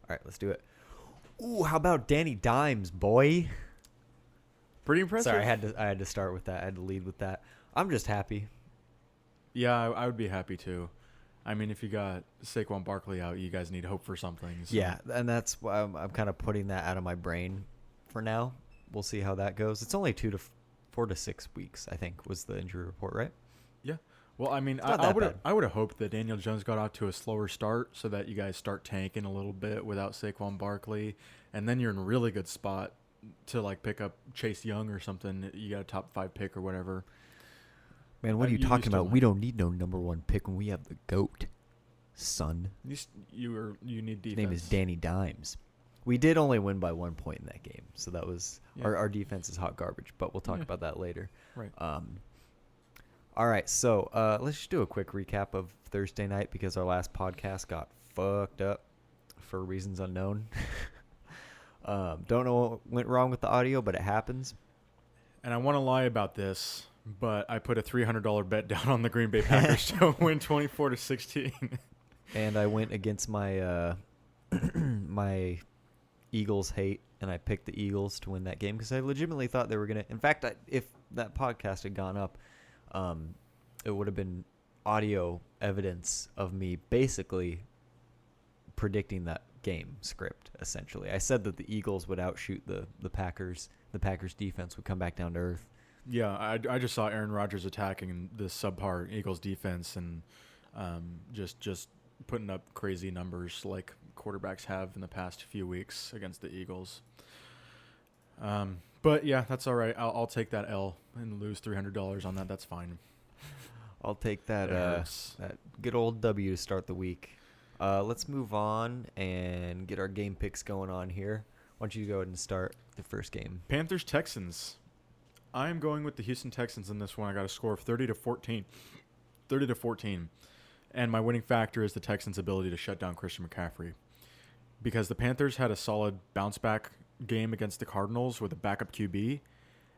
All right, let's do it. Ooh, how about Danny Dimes, boy? Pretty impressive. Sorry, I had to start with that. I had to lead with that. I'm just happy. Yeah, I would be happy too. I mean, if you got Saquon Barkley out, you guys need hope for something. So. Yeah, and that's why I'm kind of putting that out of my brain for now. We'll see how that goes. It's only 4 to 6 weeks, I think, was the injury report, right? Yeah. Well, I mean, not I that would bad. I would have hoped that Daniel Jones got out to a slower start so that you guys start tanking a little bit without Saquon Barkley, and then you're in a really good spot to like pick up Chase Young or something. You got a top 5 pick or whatever. Man, what are you You talking still about? might. We don't need no number 1 pick when we have the GOAT, son. You need defense. His name is Danny Dimes. We did only win by 1 point in that game, so that was Yeah. our defense is hot garbage. But we'll talk Yeah. about that later. Right. All right, so let's just do a quick recap of Thursday night because our last podcast got fucked up for reasons unknown. Don't know what went wrong with the audio, but it happens. And I want to lie about this, but I put a $300 bet down on the Green Bay Packers to win 24-16. And I went against my my Eagles hate, and I picked the Eagles to win that game because I legitimately thought they were going to. In fact, if that podcast had gone up, it would have been audio evidence of me basically predicting that game script, essentially. I said that the Eagles would outshoot the Packers. The Packers defense would come back down to earth. Yeah, I just saw Aaron Rodgers attacking the subpar Eagles defense and just putting up crazy numbers like quarterbacks have in the past few weeks against the Eagles. But yeah, that's all right. I'll take that L and lose $300 on that. That's fine. I'll take that that good old W to start the week. Let's move on and get our game picks going on here. Why don't you go ahead and start the first game? Panthers Texans. I am going with the Houston Texans in this one. I got a score of 30-14. 30-14. And my winning factor is the Texans' ability to shut down Christian McCaffrey. Because the Panthers had a solid bounce back game against the Cardinals with a backup QB,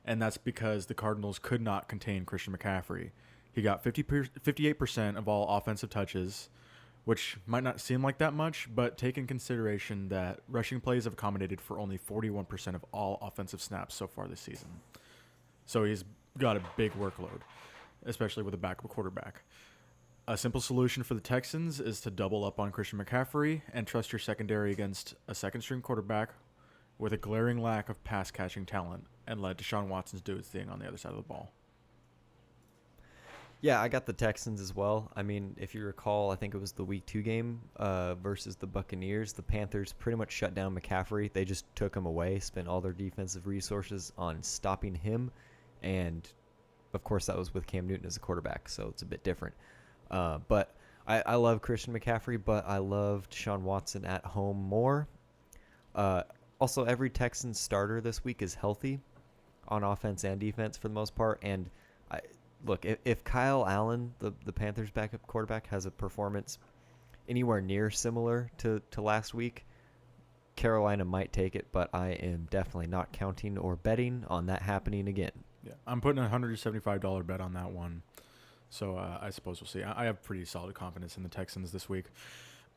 and that's because the Cardinals could not contain Christian McCaffrey. He got 58% of all offensive touches, which might not seem like that much, but take in consideration that rushing plays have accommodated for only 41% of all offensive snaps so far this season. So he's got a big workload, especially with a backup quarterback. A simple solution for the Texans is to double up on Christian McCaffrey and trust your secondary against a second-string quarterback with a glaring lack of pass-catching talent and let Deshaun Watson do his thing on the other side of the ball. Yeah, I got the Texans as well. I mean, if you recall, I think it was the Week 2 game versus the Buccaneers. The Panthers pretty much shut down McCaffrey. They just took him away, spent all their defensive resources on stopping him. And, of course, that was with Cam Newton as a quarterback, so it's a bit different. But I love Christian McCaffrey, but I love Deshaun Watson at home more. Also, every Texans starter this week is healthy on offense and defense for the most part. And look, if Kyle Allen, the Panthers' backup quarterback, has a performance anywhere near similar to last week, Carolina might take it, but I am definitely not counting or betting on that happening again. Yeah, I'm putting a $175 bet on that one. So I suppose we'll see. I have pretty solid confidence in the Texans this week.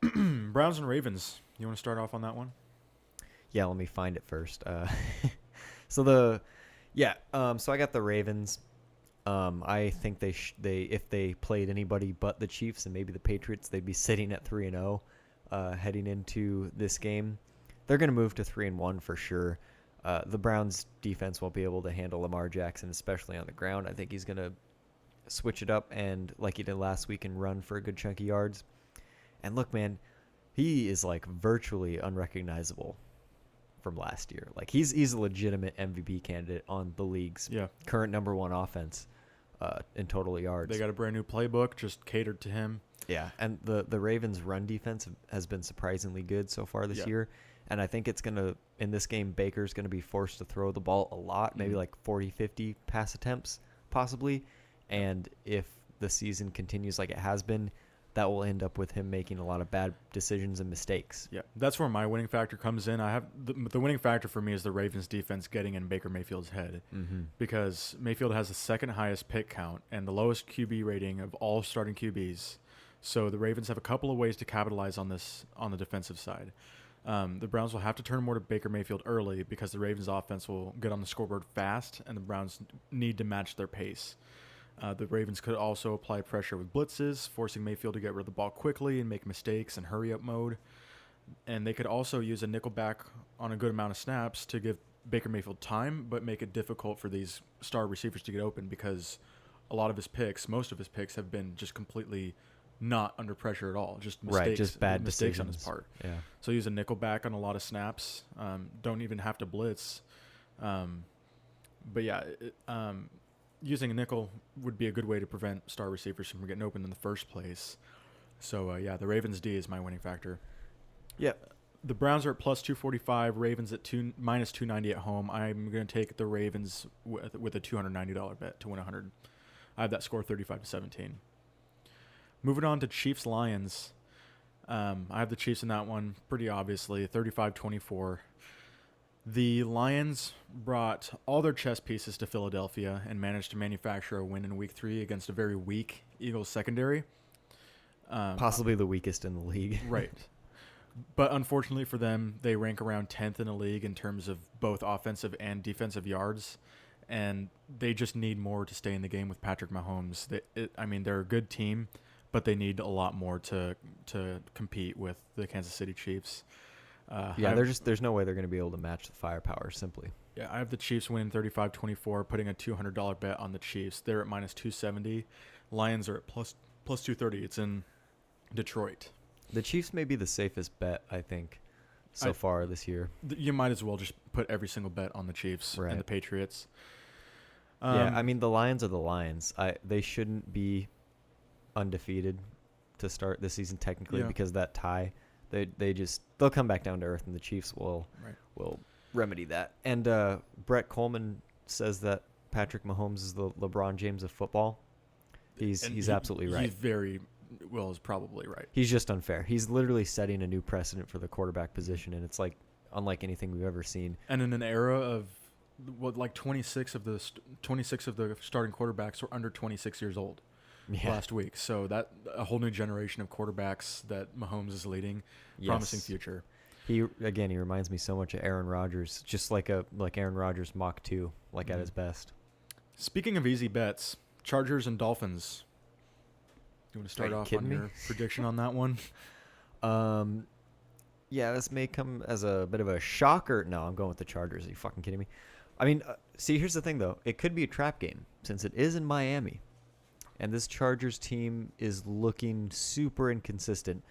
Browns and Ravens. You want to start off on that one? Yeah, let me find it first. So I got the Ravens. I think they if they played anybody but the Chiefs and maybe the Patriots, they'd be sitting at 3-0 heading into this game. They're going to move to 3-1 for sure. The Browns defense won't be able to handle Lamar Jackson, especially on the ground. I think he's going to switch it up and like he did last week and run for a good chunk of yards. And look, man, he is like virtually unrecognizable from last year. Like he's a legitimate MVP candidate on the league's current number 1 offense in total yards. They got a brand new playbook just catered to him. Yeah, and the Ravens' run defense has been surprisingly good so far this year. And I think it's going to, in this game, Baker's going to be forced to throw the ball a lot, maybe like 40, 50 pass attempts possibly. And if the season continues like it has been, that will end up with him making a lot of bad decisions and mistakes. Yeah, that's where my winning factor comes in. I have the winning factor for me is the Ravens defense getting in Baker Mayfield's head because Mayfield has the second highest pick count and the lowest QB rating of all starting QBs. So the Ravens have a couple of ways to capitalize on this on the defensive side. The Browns will have to turn more to Baker Mayfield early because the Ravens' offense will get on the scoreboard fast, and the Browns need to match their pace. The Ravens could also apply pressure with blitzes, forcing Mayfield to get rid of the ball quickly and make mistakes in hurry-up mode. And they could also use a nickelback on a good amount of snaps to give Baker Mayfield time, but make it difficult for these star receivers to get open because most of his picks have been just completely not under pressure at all. Just mistakes, Right, just bad mistakes decisions on his part. Yeah. So use a nickelback on a lot of snaps. Don't even have to blitz. But yeah, using a nickel would be a good way to prevent star receivers from getting open in the first place. So yeah, the Ravens D is my winning factor. Yeah. The Browns are at plus 245, Ravens at minus 290 at home. I'm going to take the Ravens with a $290 bet to win 100. I have that score 35-17. Moving on to Chiefs-Lions. I have the Chiefs in that one pretty obviously, 35-24. The Lions brought all their chess pieces to Philadelphia and managed to manufacture a win in Week 3 against a very weak Eagles secondary. Possibly the weakest in the league. Right. But unfortunately for them, they rank around 10th in the league in terms of both offensive and defensive yards. And they just need more to stay in the game with Patrick Mahomes. They're a good team, but they need a lot more to compete with the Kansas City Chiefs. There's no way they're going to be able to match the firepower, simply. Yeah, I have the Chiefs winning 35-24, putting a $200 bet on the Chiefs. They're at minus 270. Lions are at plus 230. It's in Detroit. The Chiefs may be the safest bet, I think, so far this year. You might as well just put every single bet on the Chiefs and the Patriots. Yeah, I mean, the Lions are the Lions. They shouldn't be undefeated to start this season technically because that tie, they'll come back down to earth, and the Chiefs will remedy that. And Brett Coleman says that Patrick Mahomes is the LeBron James of football. He's absolutely right. Is probably right. He's just unfair. He's literally setting a new precedent for the quarterback position, and it's like unlike anything we've ever seen. And in an era of 26 of the starting quarterbacks were under 26 years old last week. So that a whole new generation of quarterbacks that Mahomes is leading, promising future. He reminds me so much of Aaron Rodgers, just like Aaron Rodgers Mach 2, at his best. Speaking of easy bets, Chargers and Dolphins. You want to start off on your prediction on that one? Yeah, this may come as a bit of a shocker. No, I'm going with the Chargers. Are you fucking kidding me? I mean, see, here's the thing, though. It could be a trap game since it is in Miami. And this Chargers team is looking super inconsistent.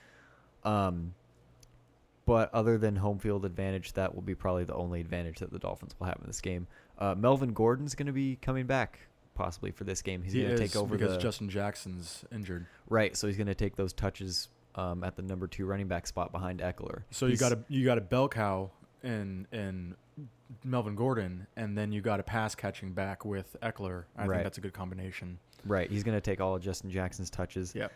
But other than home field advantage, that will be probably the only advantage that the Dolphins will have in this game. Melvin Gordon's going to be coming back possibly for this game. He's going to take over because Justin Jackson's injured. Right, so he's going to take those touches at the number 2 running back spot behind Eckler. So you got a bell cow in Melvin Gordon, and then you got a pass catching back with Eckler. I think that's a good combination. Right, he's going to take all of Justin Jackson's touches. Yeah.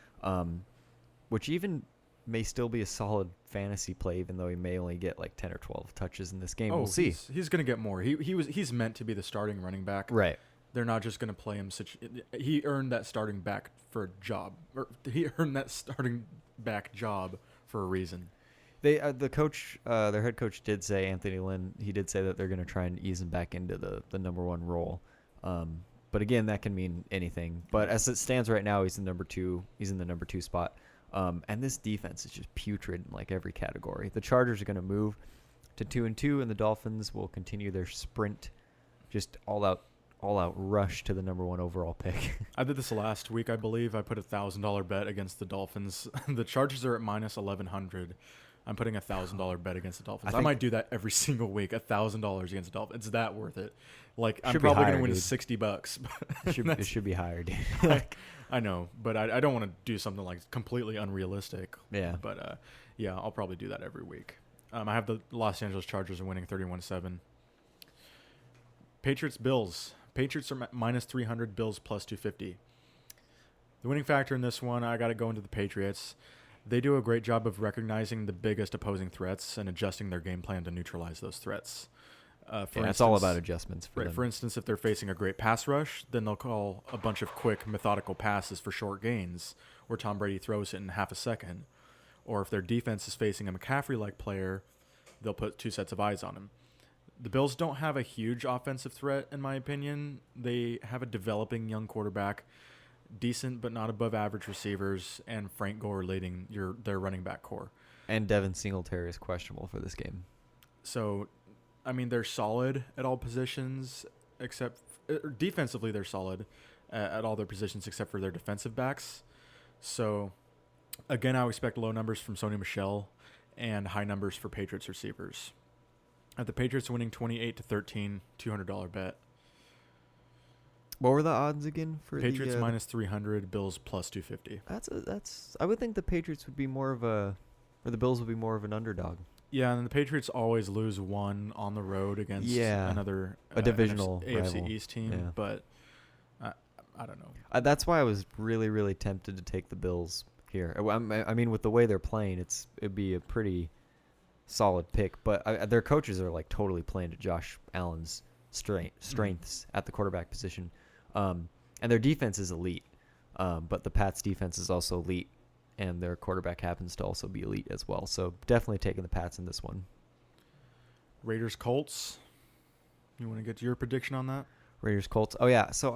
Which even may still be a solid fantasy play, even though he may only get 10 or 12 touches in this game. We'll see. He's going to get more. He's meant to be the starting running back. Right. They're not just going to play him he earned that starting back for a job. Or he earned that starting back job for a reason. The coach, their head coach did say, Anthony Lynn, he did say that they're going to try and ease him back into the number 1 role. But again, that can mean anything. But as it stands right now, he's in the number 2 spot. And this defense is just putrid in every category. The Chargers are going to move to 2-2, and the Dolphins will continue their sprint, just all out rush to the number 1 overall pick. I did this last week, I believe. I put a $1,000 bet against the Dolphins. The Chargers are at minus 1,100. I'm putting a $1,000 bet against the Dolphins. I might do that every single week. $1,000 against the Dolphins. It's that worth it. I'm probably going to win $60. It should be higher, dude. I know, but I don't want to do something completely unrealistic. Yeah. But yeah, I'll probably do that every week. I have the Los Angeles Chargers are winning 31-7. Patriots-Bills. Patriots are minus 300, Bills plus 250. The winning factor in this one, I got to go into the Patriots. They do a great job of recognizing the biggest opposing threats and adjusting their game plan to neutralize those threats. It's all about adjustments for them. For instance, if they're facing a great pass rush, then they'll call a bunch of quick, methodical passes for short gains, where Tom Brady throws it in half a second. Or if their defense is facing a McCaffrey-like player, they'll put 2 sets of eyes on him. The Bills don't have a huge offensive threat, in my opinion. They have a developing young quarterback, decent but not above average receivers, and Frank Gore leading their running back core. And Devin Singletary is questionable for this game. So, I mean, they're solid at all positions, except defensively they're solid at all their positions except for their defensive backs. So, again, I would expect low numbers from Sony Michel and high numbers for Patriots receivers. At the Patriots winning 28-13, $200 bet. What were the odds again for Patriots the minus 300, Bills plus 250. That's. I would think the Patriots would be more of or the Bills would be more of an underdog. Yeah, and the Patriots always lose one on the road against another a divisional AFC rival. East team, Yeah. but I don't know. That's why I was really, really tempted to take the Bills here. I mean, with the way they're playing, it'd be a pretty solid pick. But their coaches are like totally playing to Josh Allen's strengths at the quarterback position, and their defense is elite. But the Pats' defense is also elite, and their quarterback happens to also be elite as well. So definitely taking the Pats in this one. Raiders Colts. You want to get to your prediction on that? Raiders Colts. Oh yeah. So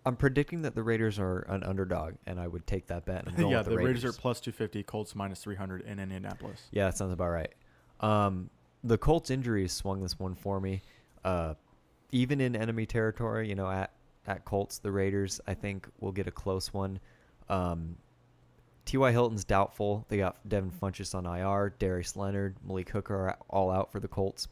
I'm predicting that the Raiders are an underdog, and I would take that bet. And I'm going Yeah, with the Raiders are plus 250, Colts minus 300 in Indianapolis. Yeah, that sounds about right. The Colts injuries swung this one for me. Even in enemy territory, at Colts, the Raiders, I think, will get a close one. T.Y. Hilton's doubtful. They got Devin Funchess on IR. Darius Leonard, Malik Hooker are all out for the Colts.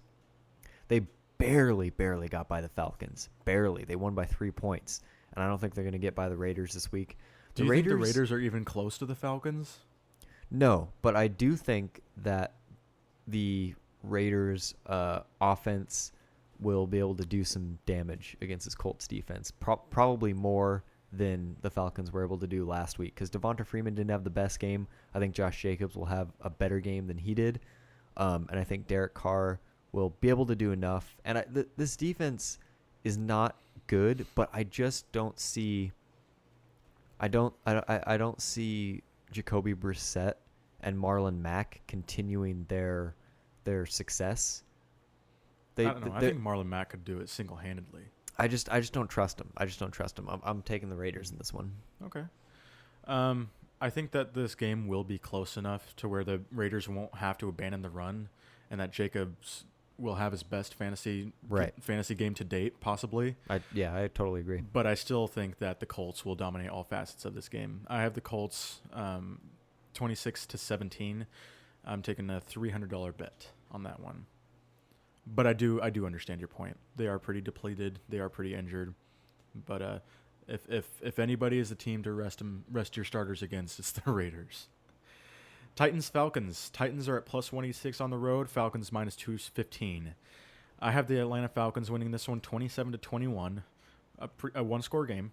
They barely got by the Falcons. Barely. They won by 3 points. And I don't think they're going to get by the Raiders this week. Do you think the Raiders are even close to the Falcons? No, but I do think that the Raiders' offense will be able to do some damage against this Colts defense. Probably more than the Falcons were able to do last week, because Devonta Freeman didn't have the best game. I think Josh Jacobs will have a better game than he did. And I think Derek Carr will be able to do enough. And this defense is not good, but I just don't see I don't see Jacoby Brissett and Marlon Mack continuing their success. I don't know. I think Marlon Mack could do it single-handedly. I just don't trust him. I'm taking the Raiders in this one. Okay. I think that this game will be close enough to where the Raiders won't have to abandon the run, and that Jacobs will have his best fantasy game to date, possibly. I totally agree. But I still think that the Colts will dominate all facets of this game. I have the Colts 26-17. I'm taking a $300 bet on that one. But I do understand your point. They are pretty depleted. They are pretty injured. But if anybody is a team to rest your starters against, it's the Raiders. Titans-Falcons. Titans are at plus 186 on the road. Falcons minus 215. I have the Atlanta Falcons winning this one 27-21, a one-score game.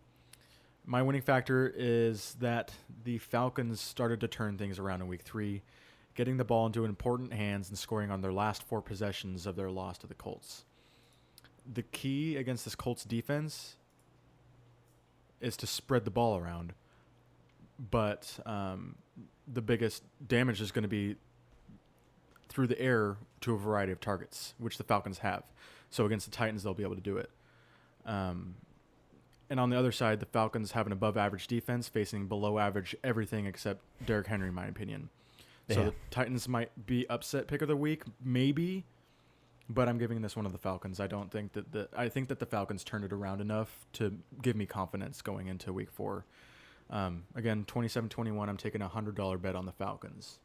My winning factor is that the Falcons started to turn things around in Week 3, getting the ball into important hands and scoring on their last 4 possessions of their loss to the Colts. The key against this Colts defense is to spread the ball around, but the biggest damage is going to be through the air to a variety of targets, which the Falcons have. So against the Titans, they'll be able to do it. And on the other side, the Falcons have an above-average defense facing below-average everything except Derrick Henry, in my opinion. So the Titans might be upset pick of the week, maybe, but I'm giving this one to the Falcons. I don't think that I think that the Falcons turned it around enough to give me confidence going into Week 4. Again, 27-21, I'm taking a $100 bet on the Falcons.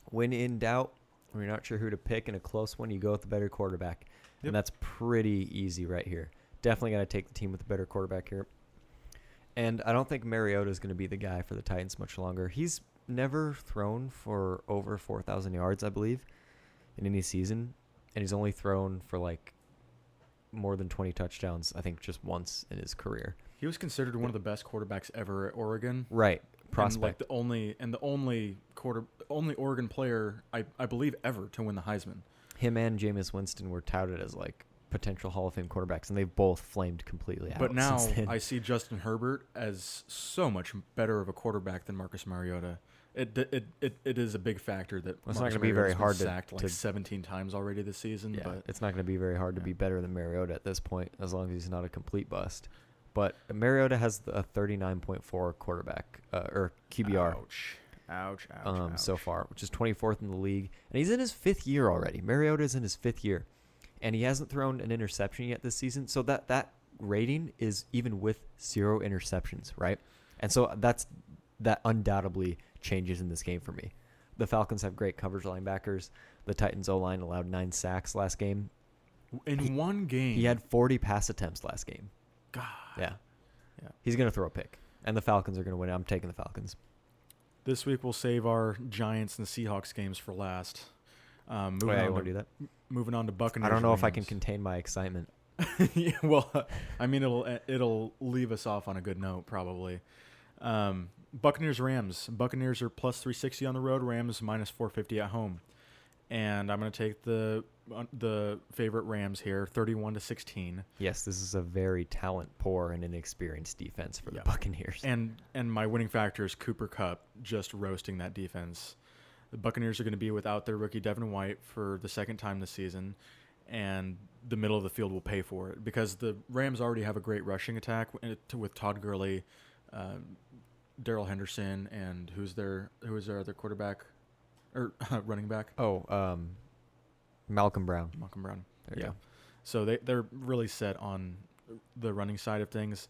When in doubt, when you're not sure who to pick in a close one, you go with the better quarterback. Yep. And that's pretty easy right here. Definitely got to take the team with the better quarterback here. And I don't think Mariota is going to be the guy for the Titans much longer. He's never thrown for over 4,000 yards, I believe, in any season. And he's only thrown for like more than 20 touchdowns, I think, just once in his career. He was considered one of the best quarterbacks ever at Oregon. Right. Prospect. And the only Oregon player, I believe, ever to win the Heisman. Him and Jameis Winston were touted as like potential Hall of Fame quarterbacks, and they've both flamed completely out. But now I see Justin Herbert as so much better of a quarterback than Marcus Mariota. It is a big factor that It's not Marcus going to be very Mariota's been hard sacked to 17 times already this season. yeah, But it's not going to be very hard to Yeah. be better than Mariota at this point, as long as he's not a complete bust. But Mariota has a 39.4 quarterback or QBR so far, which is 24th in the league, and he's in his 5th year already. Mariota is in his 5th year, and he hasn't thrown an interception yet this season. So that rating is even with 0 interceptions, right? And so that undoubtedly changes in this game for me. The Falcons have great coverage linebackers. The Titans O-line allowed 9 sacks last game. In one game, He had 40 pass attempts last game. God. Yeah. Yeah. He's going to throw a pick, and the Falcons are going to win. I'm taking the Falcons. This week we'll save our Giants and the Seahawks games for last. Moving I on want to do that. Moving on to Buccaneers. I don't know if I can Rams. contain my excitement. Yeah, well, I mean, it'll leave us off on a good note probably. Buccaneers Rams. Buccaneers are plus 360 on the road. Rams minus 450 at home. And I'm going to take the favorite Rams here, 31-16. Yes, this is a very talent-poor and inexperienced defense for the Yeah. Buccaneers. And my winning factor is Cooper Kupp just roasting that defense. The Buccaneers are going to be without their rookie Devin White for the second time this season, and the middle of the field will pay for it because the Rams already have a great rushing attack with Todd Gurley, Darrell Henderson, and who is their other quarterback or running back? Malcolm Brown. Malcolm Brown. There you go. So they're really set on the running side of things,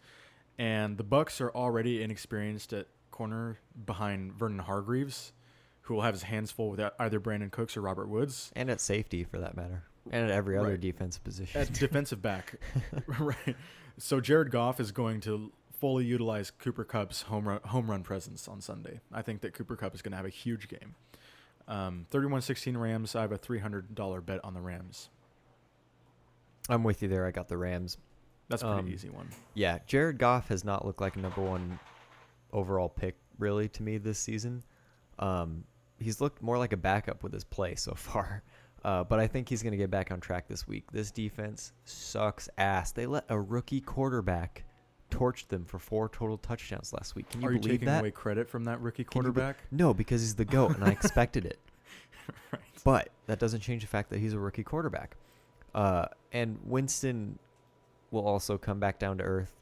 and the Bucs are already inexperienced at corner behind Vernon Hargreaves, who will have his hands full with either Brandon Cooks or Robert Woods. And at safety, for that matter. And at every other Right. defensive position. At defensive back. Right. So Jared Goff is going to fully utilize Cooper Kupp's home run presence on Sunday. I think that Cooper Kupp is going to have a huge game. 31-16 Rams. I have a $300 bet on the Rams. I'm with you there. I got the Rams. That's a pretty easy one. Yeah, Jared Goff has not looked like a number 1 overall pick, really, to me this season. He's looked more like a backup with his play so far. But I think he's going to get back on track this week. This defense sucks ass. They let a rookie quarterback torch them for 4 total touchdowns last week. Can you Are you believe taking that? away credit from that rookie Can you be- quarterback? No, because he's the GOAT, and I expected it. Right. But that doesn't change the fact that he's a rookie quarterback. And Winston will also come back down to earth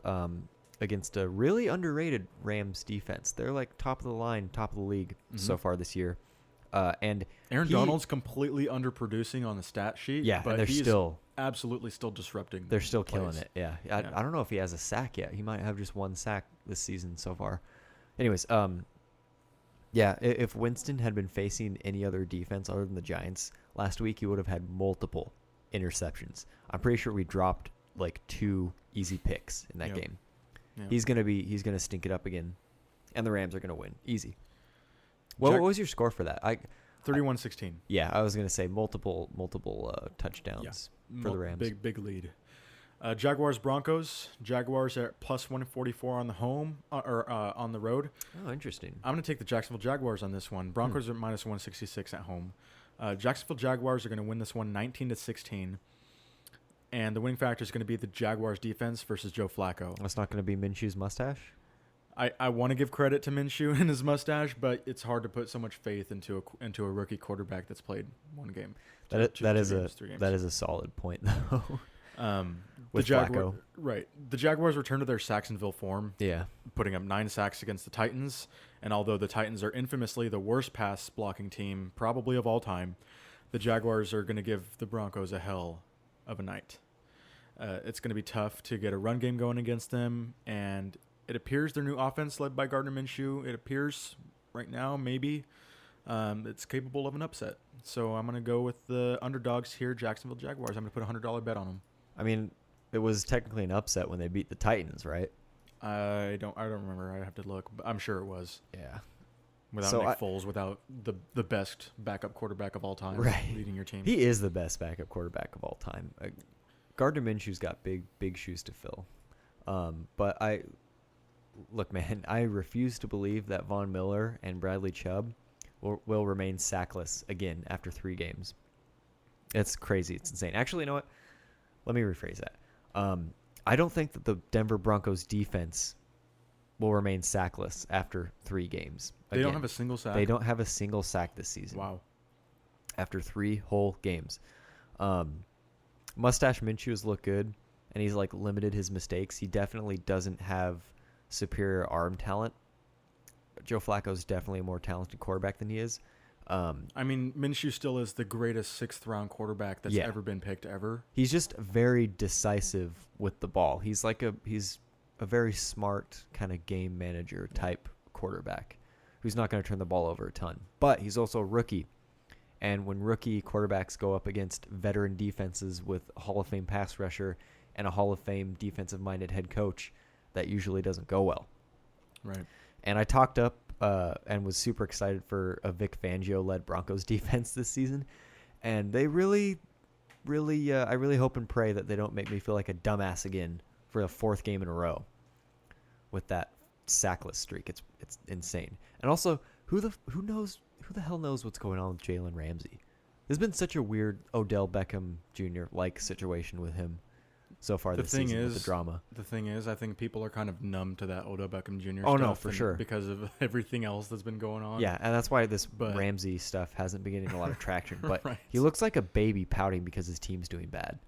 against a really underrated Rams defense. They're like top of the line, top of the league so far this year. And Aaron Donald's completely underproducing on the stat sheet. Yeah, but and they're he's still absolutely still disrupting. They're still killing plays. it. Yeah. Yeah. I don't know if he has a sack yet. He might have just 1 sack this season so far. Anyways, yeah, if Winston had been facing any other defense other than the Giants last week, he would have had multiple interceptions. I'm pretty sure we dropped like 2 easy picks in that Yep. game. Yeah. He's gonna stink it up again, and the Rams are gonna win easy. What was your score for that? 31-16. Yeah, I was gonna say multiple touchdowns for the Rams. Big lead. Jaguars Broncos. Jaguars are plus 144 on the home or on the road. Oh, interesting. I'm going to take the Jacksonville Jaguars on this one. Broncos are minus 166 at home. Jacksonville Jaguars are going to win this one 19-16. And the winning factor is going to be the Jaguars defense versus Joe Flacco. That's not going to be Minshew's mustache? I want to give credit to Minshew and his mustache, but it's hard to put so much faith into a rookie quarterback that's played 1 game. That is a solid point though. With Flacco. Right. The Jaguars return to their Saxonville form. Yeah. Putting up 9 sacks against the Titans. And although the Titans are infamously the worst pass blocking team probably of all time, the Jaguars are going to give the Broncos a hell of a night. It's going to be tough to get a run game going against them, and it appears their new offense led by Gardner Minshew, it appears right now maybe it's capable of an upset. So I'm going to go with the underdogs here, Jacksonville Jaguars. I'm going to put a $100 bet on them. I mean, it was technically an upset when they beat the Titans, right? I don't remember. I have to look, but I'm sure it was. Yeah. Without Nick Foles, without the best backup quarterback of all time leading your team. He is the best backup quarterback of all time. Gardner Minshew's got big shoes to fill. But look, man, I refuse to believe that Von Miller and Bradley Chubb will remain sackless again after 3 games. It's crazy. It's insane. Actually, you know what? Let me rephrase that. I don't think that the Denver Broncos defense will remain sackless after 3 games. They don't have a single sack. They don't have a single sack this season. Wow. After 3 whole games. Mustache Minshew has looked good, and he's like limited his mistakes. He definitely doesn't have superior arm talent. Joe Flacco's definitely a more talented quarterback than he is. I mean, Minshew still is the greatest 6th-round quarterback that's ever been picked ever. He's just very decisive with the ball. He's a very smart kind of game manager type quarterback who's not going to turn the ball over a ton. But he's also a rookie. And when rookie quarterbacks go up against veteran defenses with a Hall of Fame pass rusher and a Hall of Fame defensive-minded head coach, that usually doesn't go well. Right. And I talked up and was super excited for a Vic Fangio-led Broncos defense this season. And they really, I really hope and pray that they don't make me feel like a dumbass again for a 4th game in a row with that sackless streak. It's insane. And also, who the hell knows what's going on with Jalen Ramsey? There's been such a weird Odell Beckham Jr. like situation with him so far this season with the drama. The thing is, I think people are kind of numb to that Odell Beckham Jr. Oh, stuff no, for sure. Because of everything else that's been going on. Yeah, and that's why this Ramsey stuff hasn't been getting a lot of traction. But right. He looks like a baby pouting because his team's doing bad.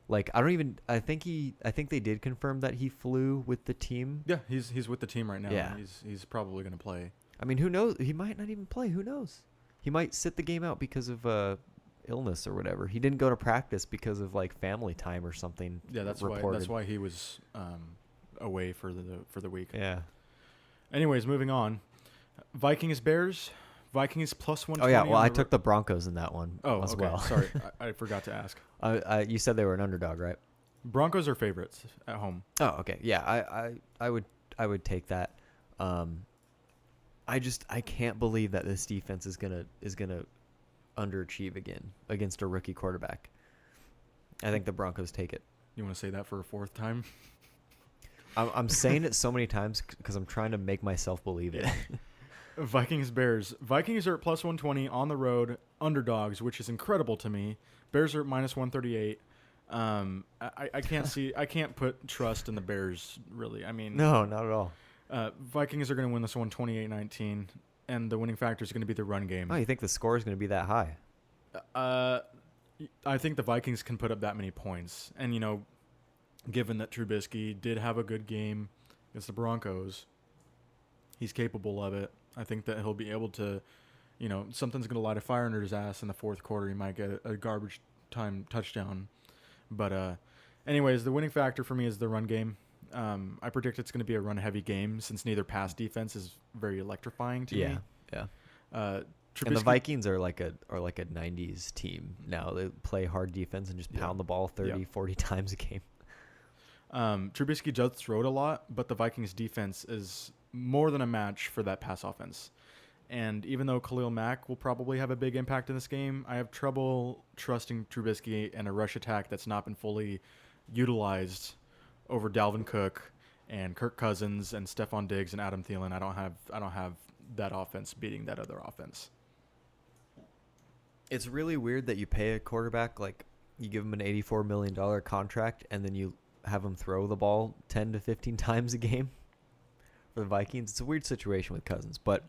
Like, I think they did confirm that he flew with the team. Yeah, he's with the team right now. Yeah. He's probably going to play. I mean, who knows? He might not even play. Who knows? He might sit the game out because of illness or whatever. He didn't go to practice because of like family time or something. Yeah, that's why he was away for the week. Yeah. Anyways, moving on. Vikings Bears. Vikings plus 120. Oh yeah, well I took the Broncos in that one as well. Sorry, I forgot to ask. You said they were an underdog, right? Broncos are favorites at home. Oh, okay. Yeah, I would take that. I can't believe that this defense is gonna underachieve again against a rookie quarterback. I think the Broncos take it. You want to say that for a 4th time? I'm saying it so many times because I'm trying to make myself believe it. Vikings Bears. Vikings are at plus 120 on the road, underdogs, which is incredible to me. Bears are at minus 138. I can't put trust in the Bears really. I mean, no, not at all. Vikings are going to win this one 28-19, and the winning factor is going to be the run game. Oh, you think the score is going to be that high? I think the Vikings can put up that many points. And, given that Trubisky did have a good game against the Broncos, he's capable of it. I think that he'll be able to, something's going to light a fire under his ass in the 4th quarter. He might get a garbage time touchdown. But anyways, the winning factor for me is the run game. I predict it's going to be a run-heavy game since neither pass defense is very electrifying to me. Yeah. Trubisky, and the Vikings are like a 90s team now. They play hard defense and just pound the ball 30, 40 times a game. Trubisky does throw it a lot, but the Vikings defense is more than a match for that pass offense. And even though Khalil Mack will probably have a big impact in this game, I have trouble trusting Trubisky and a rush attack that's not been fully utilized over Dalvin Cook and Kirk Cousins and Stephon Diggs and Adam Thielen. I don't have that offense beating that other offense. It's really weird that you pay a quarterback, like you give him an $84 million contract and then you have him throw the ball 10 to 15 times a game for the Vikings. It's a weird situation with Cousins, but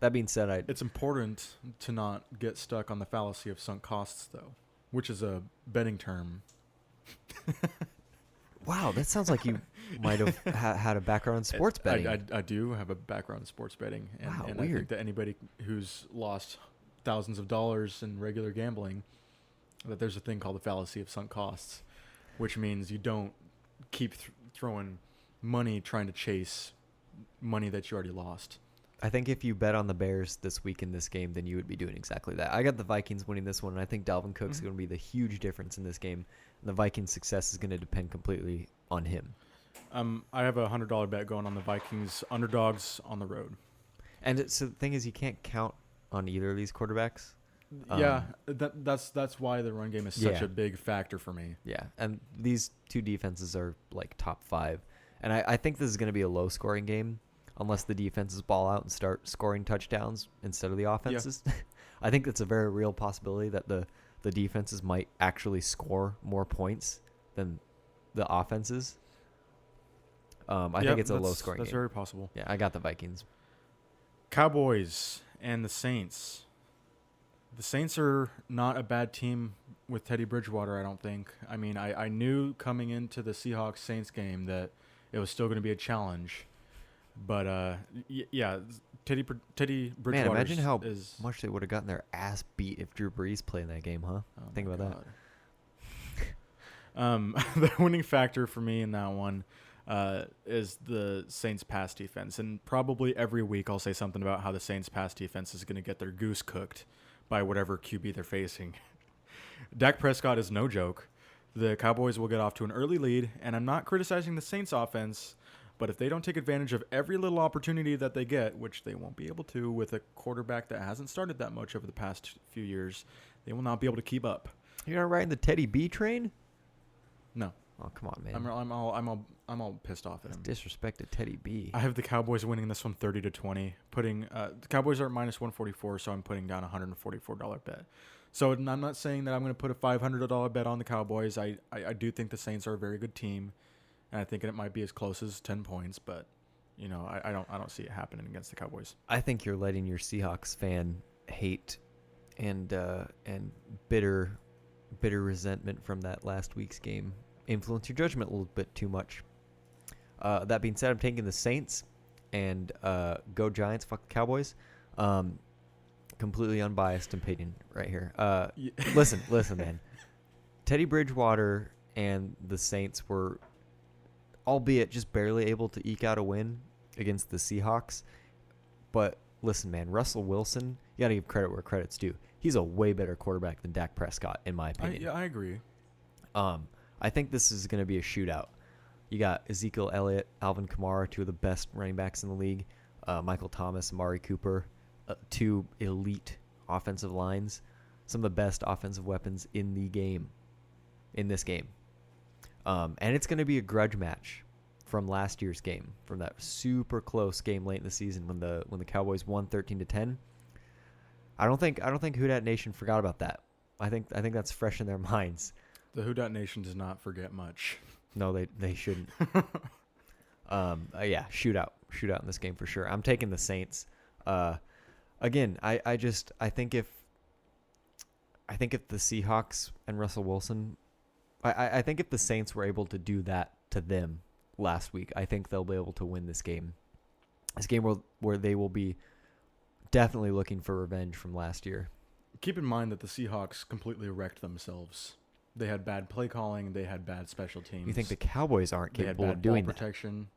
that being said, it's important to not get stuck on the fallacy of sunk costs, though, which is a betting term. Wow, that sounds like you might have had a background in sports betting. I do have a background in sports betting, and, wow, and weird. I think that anybody who's lost thousands of dollars in regular gambling, that there's a thing called the fallacy of sunk costs, which means you don't keep throwing money trying to chase money that you already lost. I think if you bet on the Bears this week in this game, then you would be doing exactly that. I got the Vikings winning this one, and I think Dalvin Cook's going to be the huge difference in this game. And the Vikings' success is going to depend completely on him. I have a $100 bet going on the Vikings underdogs on the road. And so the thing is, you can't count on either of these quarterbacks. That's why the run game is such a big factor for me. Yeah, and these two defenses are like top 5. And I think this is going to be a low-scoring game unless the defenses ball out and start scoring touchdowns instead of the offenses. Yeah. I think that's a very real possibility that the defenses might actually score more points than the offenses. I think it's a low-scoring That's game. very possible. Yeah, I got the Vikings. Cowboys and the Saints. The Saints are not a bad team with Teddy Bridgewater, I don't think. I mean, I knew coming into the Seahawks-Saints game that it was still going to be a challenge. But, yeah, Teddy Bridgewater Man, imagine how is... much they would have gotten their ass beat if Drew Brees played in that game, huh? Oh Think my about God. The winning factor for me in that one is the Saints' pass defense. And probably every week I'll say something about how the Saints' pass defense is going to get their goose cooked by whatever QB they're facing. Dak Prescott is no joke. The Cowboys will get off to an early lead, and I'm not criticizing the Saints' offense, but if they don't take advantage of every little opportunity that they get, which they won't be able to with a quarterback that hasn't started that much over the past few years, they will not be able to keep up. that. You're not riding the Teddy B train? No. Oh, come on, man. I'm all pissed off at him. Disrespect to Teddy B. I have the Cowboys winning this one 30-20. Putting the Cowboys are at minus 144, so I'm putting down a $144 bet. So I'm not saying that I'm going to put a $500 bet on the Cowboys. I do think the Saints are a very good team, and I think it might be as close as 10 points. But I don't see it happening against the Cowboys. I think you're letting your Seahawks fan hate and bitter resentment from that last week's game influence your judgment a little bit too much. That being said, I'm taking the Saints and go Giants, fuck the Cowboys. Completely unbiased opinion right here. Listen, man. Teddy Bridgewater and the Saints were, albeit just barely able to eke out a win against the Seahawks. But listen, man, Russell Wilson, you got to give credit where credit's due. He's a way better quarterback than Dak Prescott, in my opinion. I agree. I think this is going to be a shootout. You got Ezekiel Elliott, Alvin Kamara, two of the best running backs in the league. Michael Thomas, Amari Cooper, two elite offensive lines. Some of the best offensive weapons in the game, in this game. And it's going to be a grudge match from last year's game, from that super close game late in the season when the Cowboys won 13-10. I don't think Who Dat Nation forgot about that. I think that's fresh in their minds. The Who Dat Nation does not forget much. No, they shouldn't. Yeah, shootout in this game for sure. I'm taking the Saints. Again, I think if the Seahawks and Russell Wilson, I think if the Saints were able to do that to them last week, I think they'll be able to win this game. This game where they will be definitely looking for revenge from last year. Keep in mind that the Seahawks completely wrecked themselves. They had bad play calling. They had bad special teams. You think the Cowboys aren't capable of doing that? Protection.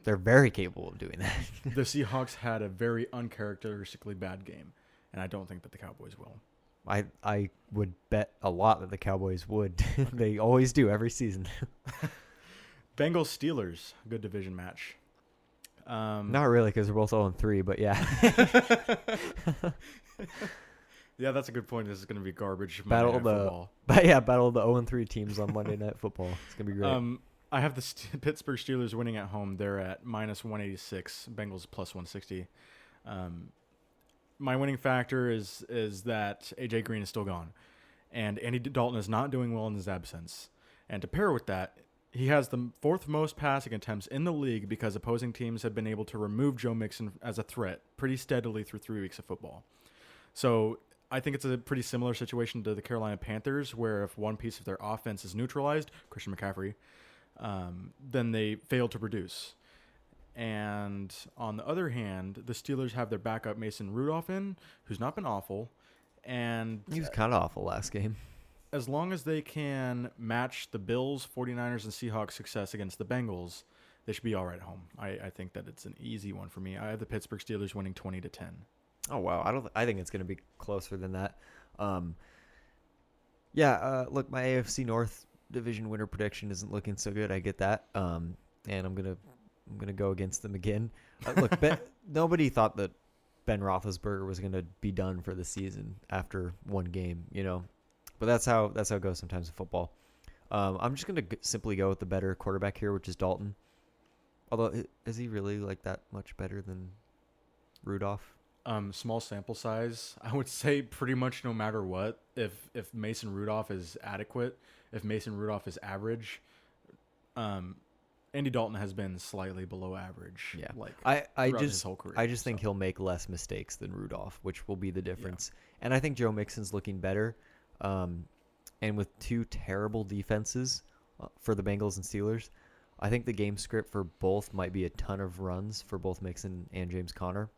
They're very capable of doing that. The Seahawks had a very uncharacteristically bad game, and I don't think that the Cowboys will. I would bet a lot that the Cowboys would. They always do every season. Bengals Steelers, good division match. Not really, because they're both 0-3, but yeah. Yeah, that's a good point. This is going to be garbage. Battle of the 0-3 teams on Monday Night Football. It's going to be great. I have the Pittsburgh Steelers winning at home. They're at minus 186. Bengals plus 160. My winning factor is that AJ Green is still gone, and Andy Dalton is not doing well in his absence. And to pair with that, he has the fourth most passing attempts in the league because opposing teams have been able to remove Joe Mixon as a threat pretty steadily through 3 weeks of football. So I think it's a pretty similar situation to the Carolina Panthers, where if one piece of their offense is neutralized, Christian McCaffrey, then they fail to produce. And on the other hand, the Steelers have their backup Mason Rudolph in, who's not been awful. And he was kind of awful last game. As long as they can match the Bills, 49ers, and Seahawks' success against the Bengals, they should be all right at home. I think that it's an easy one for me. I have the Pittsburgh Steelers winning 20-10. Oh wow! I think it's going to be closer than that. Look, my AFC North division winner prediction isn't looking so good. I get that, and I'm gonna go against them again. Look, nobody thought that Ben Roethlisberger was going to be done for the season after one game, but that's how it goes sometimes in football. I'm just gonna simply go with the better quarterback here, which is Dalton. Although, is he really like that much better than Rudolph? Small sample size. I would say pretty much no matter what, if Mason Rudolph is adequate, if Mason Rudolph is average, Andy Dalton has been slightly below average. Yeah. Like I throughout his just whole career. I just think so. he'll make less mistakes than Rudolph, which will be the difference. And I think Joe Mixon's looking better. And with two terrible defenses for the Bengals and Steelers, I think the game script for both might be a ton of runs for both Mixon and James Conner.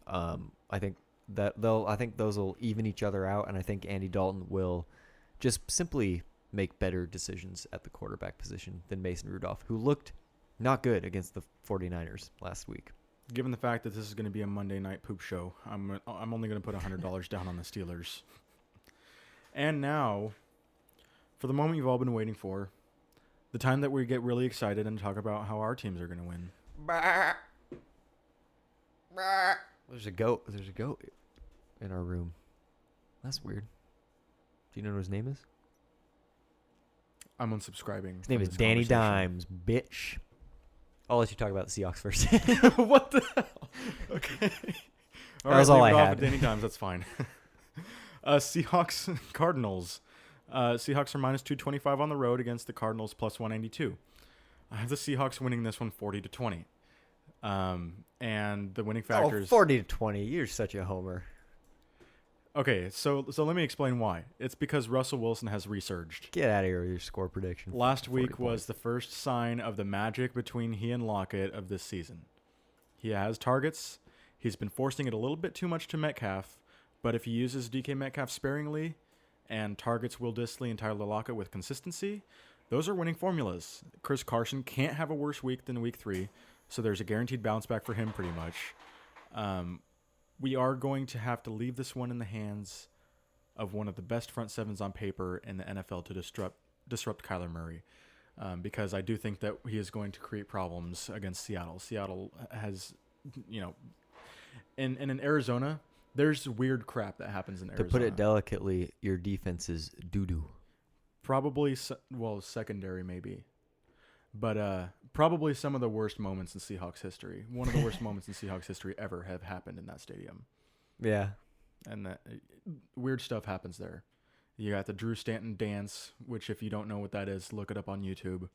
I think those will even each other out, and I think Andy Dalton will just simply make better decisions at the quarterback position than Mason Rudolph, who looked not good against the 49ers last week. Given the fact that this is going to be a Monday night poop show, I'm only going to put $100 down on the Steelers. And now, for the moment you've all been waiting for, the time that we get really excited and talk about how our teams are going to win. There's a goat in our room. That's weird. Do you know what his name is? I'm unsubscribing. His name is Danny Dimes, bitch. I'll let you talk about the Seahawks first. What the hell? Okay. That was all I leave it off had. at Danny Dimes. That's fine. Seahawks Cardinals. Seahawks are minus 225 on the road against the Cardinals plus 192. I have the Seahawks winning this one 40-20. And the winning factors. 40-20. You're such a homer. Okay, so let me explain why. It's because Russell Wilson has resurged. Get out of here with your score prediction. Last week 40 was points. the first sign of the magic between he and Lockett of this season. He has targets. He's been forcing it a little bit too much to Metcalf, but if he uses DK Metcalf sparingly and targets Will Dissly and Tyler Lockett with consistency, those are winning formulas. Chris Carson can't have a worse week than week 3, so there's a guaranteed bounce back for him pretty much. We are going to have to leave this one in the hands of one of the best front sevens on paper in the NFL to disrupt Kyler Murray, because I do think that he is going to create problems against Seattle. Seattle has, in Arizona, there's weird crap that happens in Arizona. To put it delicately, your defense is doo-doo. Probably, secondary maybe. But probably some of the worst moments in Seahawks history. One of the worst moments in Seahawks history ever have happened in that stadium. Yeah. And that weird stuff happens there. You got the Drew Stanton dance, which if you don't know what that is, look it up on YouTube.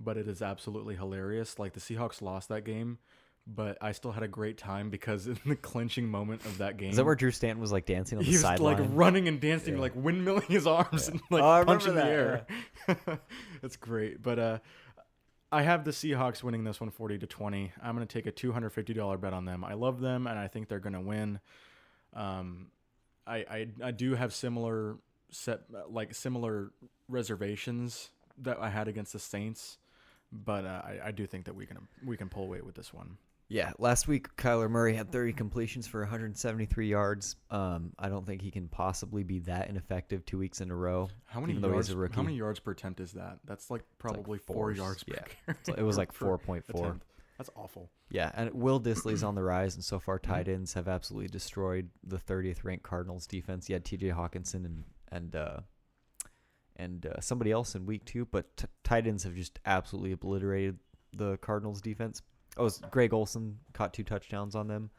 But it is absolutely hilarious. Like, the Seahawks lost that game, but I still had a great time because in the clinching moment of that game. Is that where Drew Stanton was like dancing on the he was sideline? like running and dancing, Yeah. like windmilling his arms and like I punching the remember air. It's great. But I have the Seahawks winning this one 40-20. I'm going to take a $250 bet on them. I love them, and I think they're going to win. I do have similar reservations that I had against the Saints, but I do think that we can pull weight with this one. Yeah, last week Kyler Murray had 30 completions for 173 yards. I don't think he can possibly be that ineffective 2 weeks in a row. How many even though yards? he's a rookie. How many yards per attempt is that? That's like probably like 4 yards per Yeah. carry. It was like per 4.4. attempt. That's awful. Yeah, and Will Dissly's on the rise, and so far tight ends have absolutely destroyed the 30th ranked Cardinals defense. You had T.J. Hawkinson and somebody else in week 2, but tight ends have just absolutely obliterated the Cardinals defense. Oh, Greg Olsen caught 2 touchdowns on them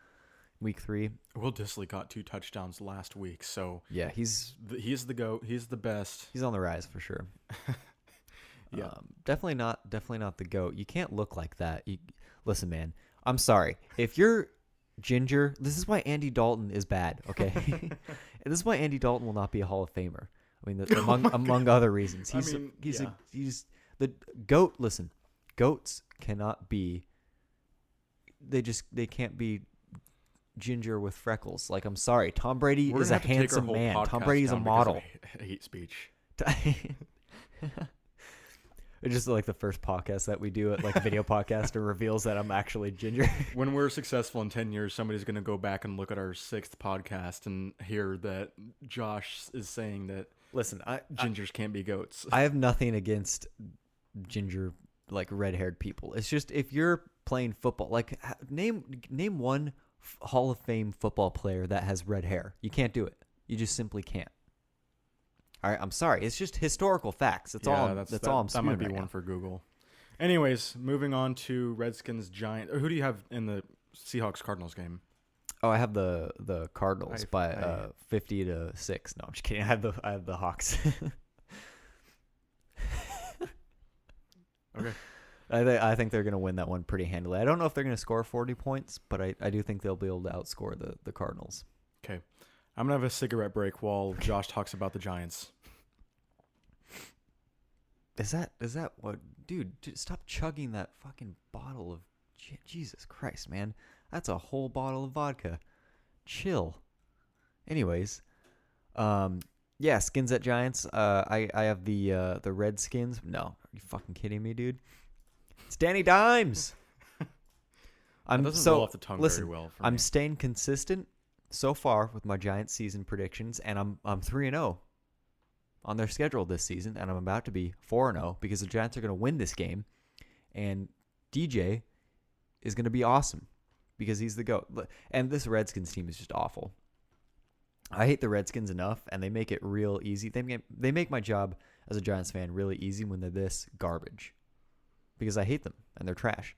week 3. Will Dissly got 2 touchdowns last week, so Yeah, he's the GOAT. He's the best. He's on the rise for sure. Yeah. Definitely not the GOAT. You can't look like that. Listen, man, I'm sorry. If you're ginger, this is why Andy Dalton is bad, okay? And this is why Andy Dalton will not be a Hall of Famer. I mean, among other reasons. He's the GOAT. Listen, GOATs cannot be they can't be ginger with freckles. Like, I'm sorry. Tom Brady We're is a gonna have to take our handsome whole man. Tom podcast Brady's a down because model. of hate speech. It's just like the first podcast that we do, like a video podcast, and reveals that I'm actually ginger. When we're successful in 10 years, somebody's going to go back and look at our 6th podcast and hear that Josh is saying that Listen, gingers can't be goats. I have nothing against ginger, like red-haired people. It's just if you're playing football, like name one Hall of Fame football player that has red hair. You can't do it. You just simply can't. All right, I'm sorry. It's just historical facts. That's all I'm That spewing might be right one now. for Google. Anyways, moving on to Redskins Giants. Who do you have in the Seahawks Cardinals game? Oh, I have the Cardinals by 50-6. No, I'm just kidding. I have the Hawks. Okay. I think they're going to win that one pretty handily. I don't know if they're going to score 40 points, but I do think they'll be able to outscore the Cardinals. Okay. I'm going to have a cigarette break while Josh talks about the Giants. Is that what? Dude, stop chugging that fucking bottle of... Jesus Christ, man. That's a whole bottle of vodka. Chill. Anyways, yeah, Skins at Giants. I have the Redskins. No, are you fucking kidding me, dude? It's Danny Dimes. That doesn't roll off the tongue very well for me. I'm staying consistent so far with my Giants season predictions, and I'm 3-0 on their schedule this season, and I'm about to be 4-0 because the Giants are going to win this game, and DJ is going to be awesome because he's the GOAT. And this Redskins team is just awful. I hate the Redskins enough, and they make it real easy. They make my job as a Giants fan really easy when they're this garbage because I hate them, and they're trash.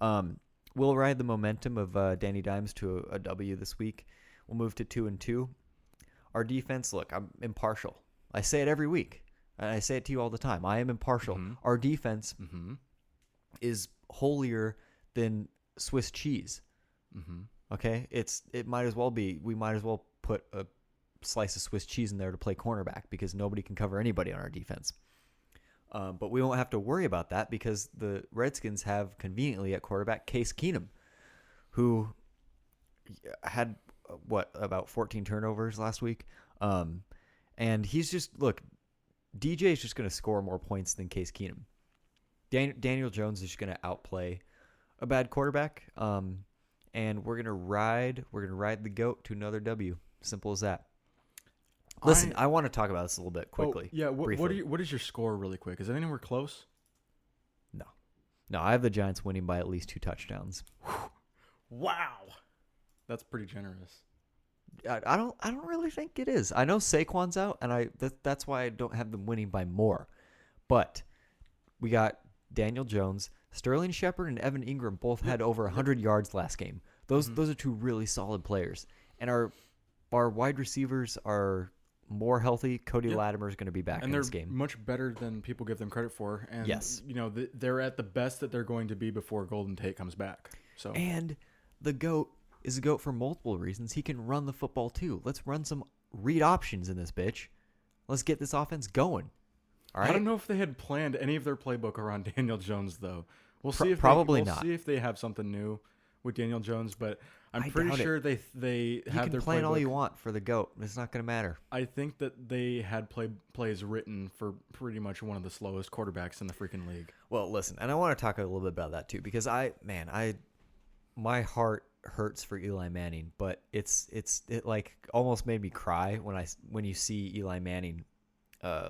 We'll ride the momentum of Danny Dimes to a W this week. We'll move to 2-2. Our defense, look, I'm impartial. I say it every week, and I say it to you all the time. I am impartial. Mm-hmm. Our defense is holier than Swiss cheese. Mm-hmm. Okay? It might as well be. We might as well put a slice of Swiss cheese in there to play cornerback because nobody can cover anybody on our defense. But we won't have to worry about that because the Redskins have conveniently at quarterback Case Keenum, who had, about 14 turnovers last week. And he's just, look, DJ is just going to score more points than Case Keenum. Daniel Jones is just going to outplay a bad quarterback. And we're going to ride the GOAT to another W. Simple as that. Listen, I want to talk about this a little bit quickly. Yeah, what is your score really quick? Is it anywhere close? No, I have the Giants winning by at least 2 touchdowns. Wow. That's pretty generous. I don't really think it is. I know Saquon's out, and that's why I don't have them winning by more. But we got Daniel Jones, Sterling Shepard, and Evan Ingram both had over 100 yards last game. Those are 2 really solid players, and our wide receivers are more healthy. Cody Latimer is going to be back in this game. And they're much better than people give them credit for. And yes, they're at the best that they're going to be before Golden Tate comes back. So and the GOAT is a GOAT for multiple reasons. He can run the football too. Let's run some read options in this bitch. Let's get this offense going. All right. I don't know if they had planned any of their playbook around Daniel Jones, though. We'll see if probably we'll see if they have something new with Daniel Jones, but I'm pretty sure they have their plan playbook. all you want for the GOAT. It's not going to matter. I think that they had plays written for pretty much one of the slowest quarterbacks in the freaking league. Well, listen, and I want to talk a little bit about that too because my heart hurts for Eli Manning, but it like almost made me cry when you see Eli Manning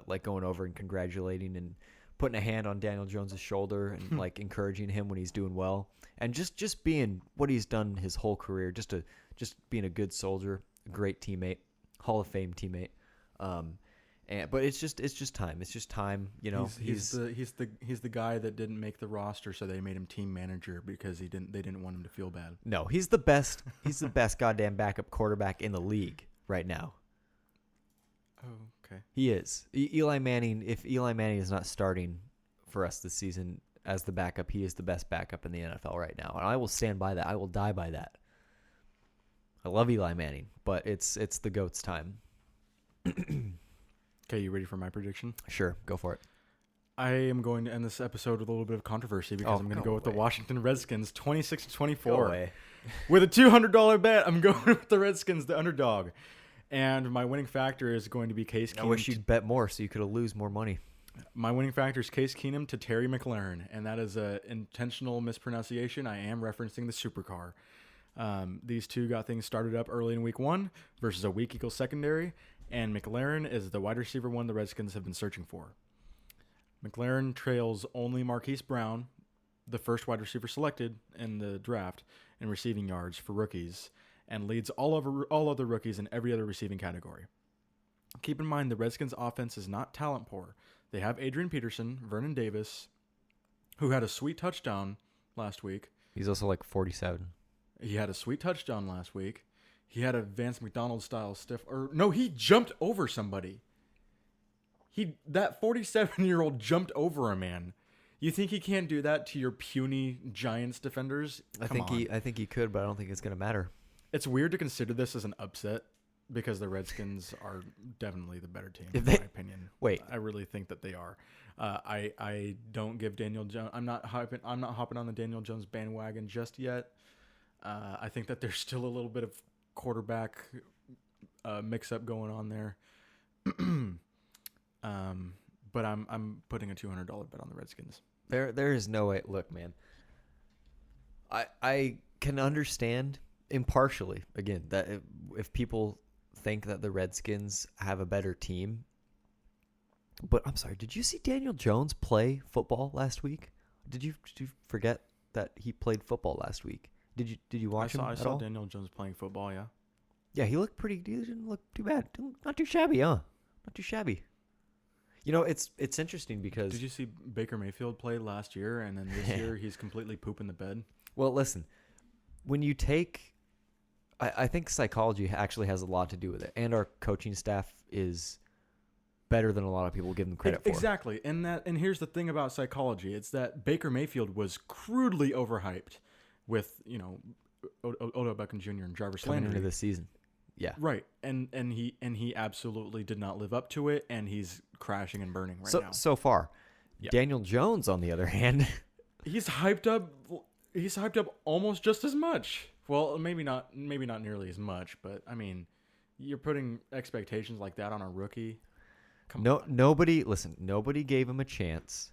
like going over and congratulating and putting a hand on Daniel Jones's shoulder and like encouraging him when he's doing well and just being what he's done his whole career, just being a good soldier, a great teammate, Hall of Fame teammate. But it's just time. It's just time. He's the guy that didn't make the roster, so they made him team manager because they didn't want him to feel bad. No, he's the best. He's the best goddamn backup quarterback in the league right now. Oh, okay. He is. Eli Manning. If Eli Manning is not starting for us this season as the backup, he is the best backup in the NFL right now, and I will stand by that. I will die by that. I love Eli Manning, but it's the GOAT's time. Okay, you ready for my prediction? Sure, go for it. I am going to end this episode with a little bit of controversy because I'm going to go with the Washington Redskins 26-24. Go away. With a $200 bet, I'm going with the Redskins, the underdog. And my winning factor is going to be Case Keenum. I wish you'd bet more so you could lose more money. My winning factor is Case Keenum to Terry McLaurin, and that is an intentional mispronunciation. I am referencing the supercar. These two got things started up early in week 1 versus a weak Eagles secondary, and McLaurin is the wide receiver one the Redskins have been searching for. McLaurin trails only Marquise Brown, the first wide receiver selected in the draft, in receiving yards for rookies, and leads all other rookies in every other receiving category. Keep in mind, the Redskins' offense is not talent poor. They have Adrian Peterson, Vernon Davis, who had a sweet touchdown last week. He's also like 47. He had a sweet touchdown last week. He had a Vance McDonald-style he jumped over somebody. That 47-year-old jumped over a man. You think he can't do that to your puny Giants defenders? I think he could, but I don't think it's gonna matter. It's weird to consider this as an upset because the Redskins are definitely the better team, If in they- my opinion. Wait. I really think that they are. I don't give Daniel Jones. I'm not hopping on the Daniel Jones bandwagon just yet. I think that there's still a little bit of quarterback mix-up going on there. But I'm putting a $200 bet on the Redskins. There is no way. Look, man. I can understand impartially again that if people think that the Redskins have a better team. But I'm sorry, did you see Daniel Jones play football last week? Did you forget that he played football last week? Did you watch him I at saw all? Daniel Jones playing football, yeah. Yeah, he looked pretty. He didn't look too bad. Not too shabby, huh? Not too shabby. You know, it's interesting because. Did you see Baker Mayfield play last year, and then this year he's completely pooping the bed? Well, listen, when you take, I think psychology actually has a lot to do with it, and our coaching staff is better than a lot of people give them credit for. Exactly, and here's the thing about psychology: it's that Baker Mayfield was crudely overhyped with Odell Beckham Jr. and Jarvis Coming Landry into this season. Yeah. right, and he absolutely did not live up to it, and he's crashing and burning now. So far, Yeah. Daniel Jones, on the other hand, He's hyped up. He's hyped up almost just as much. Well, maybe not nearly as much, but I mean, you're putting expectations like that on a rookie. Come on. Nobody gave him a chance.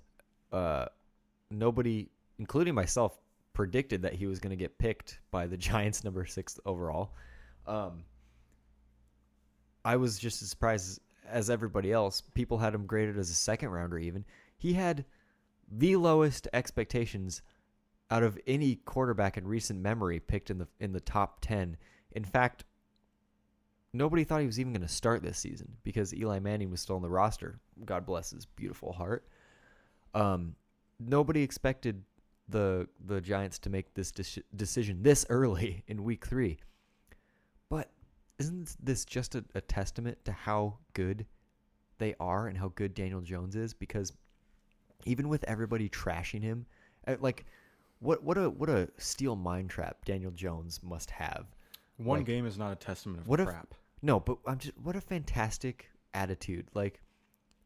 Nobody, including myself, predicted that he was going to get picked by the Giants number 6 overall. I was just as surprised as everybody else. People had him graded as a second rounder even. He had the lowest expectations out of any quarterback in recent memory picked in the top 10. In fact, nobody thought he was even going to start this season because Eli Manning was still on the roster. God bless his beautiful heart. Nobody expected the Giants to make this decision this early in week 3. But isn't this just a testament to how good they are and how good Daniel Jones is? Because even with everybody trashing him, what a steel mind trap Daniel Jones must have. One game is not a testament of crap. No, but what a fantastic attitude. Like,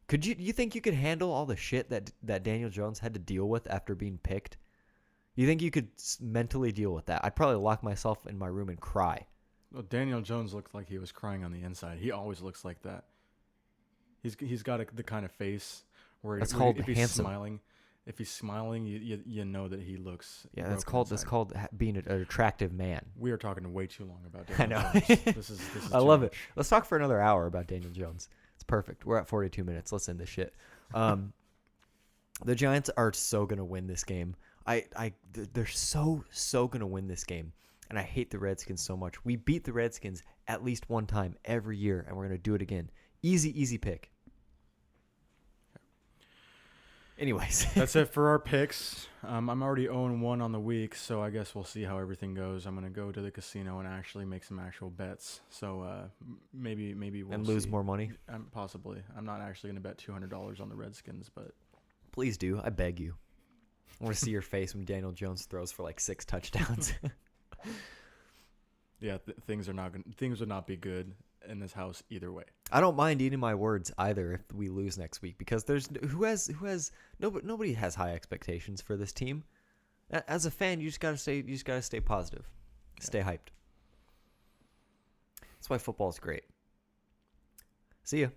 could you think you could handle all the shit that Daniel Jones had to deal with after being picked? You think you could mentally deal with that? I'd probably lock myself in my room and cry. Well, Daniel Jones looked like he was crying on the inside. He always looks like that. He's got the kind of face where That's called if he's handsome. smiling. If he's smiling, you know that he looks. Yeah, broken that's inside. called being an attractive man. We are talking way too long about I Daniel know. Jones. This is I too love much. it. Let's talk for another hour about Daniel Jones. It's perfect. We're at 42 minutes. Let's end this shit. The Giants are so gonna win this game. They're so gonna win this game, and I hate the Redskins so much. We beat the Redskins at least one time every year, and we're gonna do it again. Easy pick. Anyways, That's it for our picks. I'm already 0-1 on the week, so I guess we'll see how everything goes. I'm gonna go to the casino and actually make some actual bets. So maybe we'll and lose see. more money. Possibly. I'm not actually gonna bet $200 on the Redskins, but Please do. I beg you. I want to see your face when Daniel Jones throws for like 6 touchdowns. yeah, things would not be good in this house either way. I don't mind eating my words either if we lose next week because nobody has high expectations for this team. As a fan, you just gotta stay positive, stay hyped. That's why football is great. See ya.